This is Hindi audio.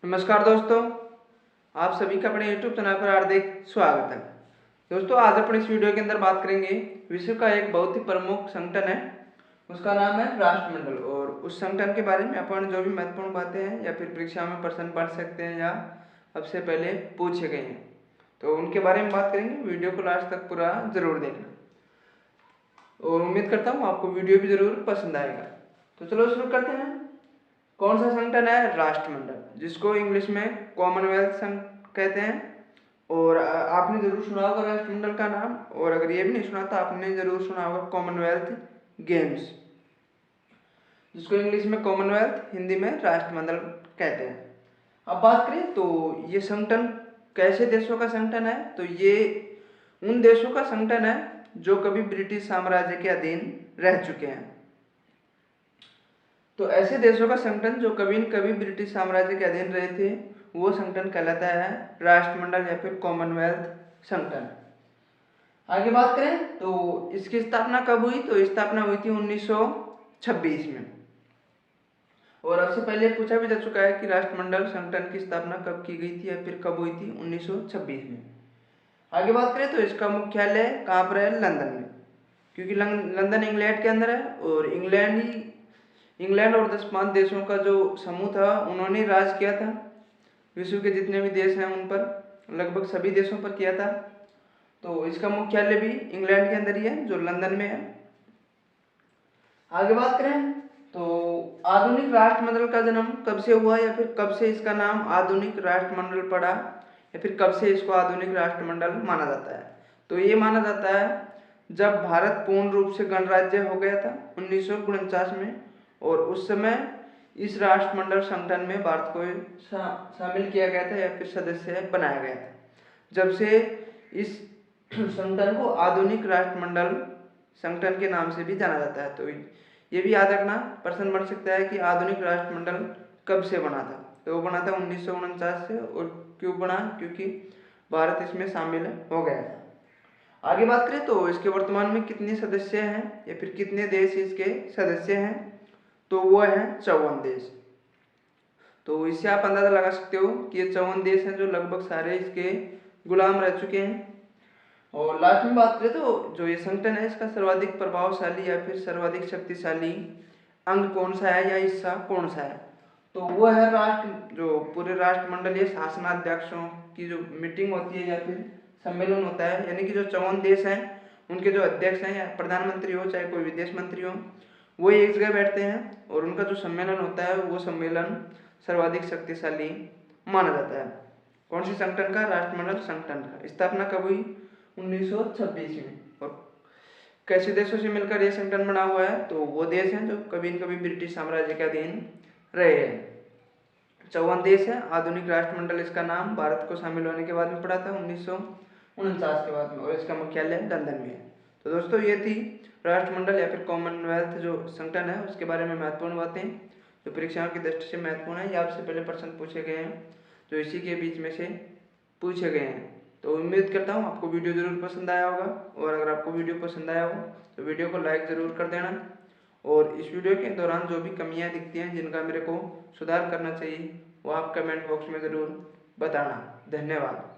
नमस्कार दोस्तों, आप सभी का अपने YouTube चैनल पर हार्दिक स्वागत है। दोस्तों, आज अपने इस वीडियो के अंदर बात करेंगे विश्व का एक बहुत ही प्रमुख संगठन है, उसका नाम है राष्ट्रमंडल। और उस संगठन के बारे में अपन जो भी महत्वपूर्ण बातें हैं या फिर परीक्षा में प्रश्न पढ़ सकते हैं या अब से पहले पूछे गए हैं, तो उनके बारे में बात करेंगे। वीडियो को लास्ट तक पूरा जरूर देखना और उम्मीद करता हूँ आपको वीडियो भी जरूर पसंद आएगा। तो चलो शुरू करते हैं। कौन सा संगठन है? राष्ट्रमंडल, जिसको इंग्लिश में कॉमनवेल्थ संघ कहते हैं। और आपने जरूर सुना होगा राष्ट्रमंडल का नाम, और अगर ये भी नहीं सुना तो आपने जरूर सुना होगा कॉमनवेल्थ गेम्स, जिसको इंग्लिश में कॉमनवेल्थ, हिंदी में राष्ट्रमंडल कहते हैं। अब बात करें तो ये संगठन कैसे देशों का संगठन है, तो ये उन देशों का संगठन है जो कभी ब्रिटिश साम्राज्य के अधीन रह चुके हैं। तो ऐसे देशों का संगठन जो कभी न कभी ब्रिटिश साम्राज्य के अधीन रहे थे, वो संगठन कहलाता है राष्ट्रमंडल या फिर कॉमनवेल्थ संगठन। आगे बात करें तो इसकी स्थापना कब हुई, तो स्थापना हुई थी 1926 में। और अब से पहले पूछा भी जा चुका है कि राष्ट्रमंडल संगठन की स्थापना कब की गई थी या फिर कब हुई थी, 1926 में। आगे बात करें तो इसका मुख्यालय कहाँ पर है? लंदन में, क्योंकि लंदन इंग्लैंड के अंदर है। और इंग्लैंड और 10-5 देशों का जो समूह था, उन्होंने राज किया था। विश्व के जितने भी देश हैं उन पर, लगभग सभी देशों पर किया था। तो इसका मुख्यालय भी इंग्लैंड के अंदर ही है, जो लंदन में है। आगे बात करें तो आधुनिक राष्ट्रमंडल का जन्म कब से हुआ या फिर कब से इसका नाम आधुनिक राष्ट्रमंडल पड़ा, या फिर कब से इसको आधुनिक राष्ट्रमंडल माना जाता है। तो ये माना जाता है जब भारत पूर्ण रूप से गणराज्य हो गया था 1949 में। और उस समय इस राष्ट्रमंडल संगठन में भारत को शामिल किया गया था या फिर सदस्य बनाया गया था, जब से इस संगठन को आधुनिक राष्ट्रमंडल संगठन के नाम से भी जाना जाता है। तो ये भी याद रखना, प्रश्न बन सकता है कि आधुनिक राष्ट्रमंडल कब से बना था। तो वो बना था 1949 से। और क्यों बना? क्योंकि भारत इसमें शामिल हो गया था। आगे बात करें तो इसके वर्तमान में कितने सदस्य हैं या फिर कितने देश इसके सदस्य हैं, तो वो है 54 देश। तो इससे आप अंदाजा लगा सकते हो कि ये 54 देश हैं जो लगभग सारे इसके गुलाम रह चुके हैं। और लास्ट में बात करें तो जो ये संगठन है, इसका सर्वाधिक प्रभावशाली या फिर सर्वाधिक शक्तिशाली अंग कौन सा है या हिस्सा कौन सा है, तो वो है जो पूरे राष्ट्रमंडलीय शासनाध्यक्षों की जो मीटिंग होती है या फिर सम्मेलन होता है, यानी कि जो 54 देश हैं उनके जो अध्यक्ष हैं या प्रधानमंत्री हो चाहे कोई विदेश मंत्री हो, वो एक जगह बैठते हैं और उनका जो सम्मेलन होता है वो सम्मेलन सर्वाधिक शक्तिशाली माना जाता है। कौन सी संगठन का? राष्ट्रमंडल संगठन का। स्थापना कब हुई? 1926 में। और कैसे देशों से मिलकर यह संगठन बना हुआ है, तो वो देश हैं जो कभी न कभी ब्रिटिश साम्राज्य के अधीन रहे हैं। 54 देश है। आधुनिक राष्ट्रमंडल इसका नाम भारत को शामिल होने के बाद में पड़ा था 1949 के बाद में, और इसका मुख्यालय लंदन में है। तो दोस्तों, ये थी राष्ट्रमंडल या फिर कॉमनवेल्थ जो संगठन है उसके बारे में महत्वपूर्ण बातें, जो परीक्षाओं की दृष्टि से महत्वपूर्ण है। ये आपसे पहले प्रश्न पूछे गए हैं जो इसी के बीच में से पूछे गए हैं। तो उम्मीद करता हूँ आपको वीडियो ज़रूर पसंद आया होगा। और अगर आपको वीडियो पसंद आया हो तो वीडियो को लाइक ज़रूर कर देना। और इस वीडियो के दौरान जो भी कमियां दिखती हैं जिनका मेरे को सुधार करना चाहिए, वो आप कमेंट बॉक्स में ज़रूर बताना। धन्यवाद।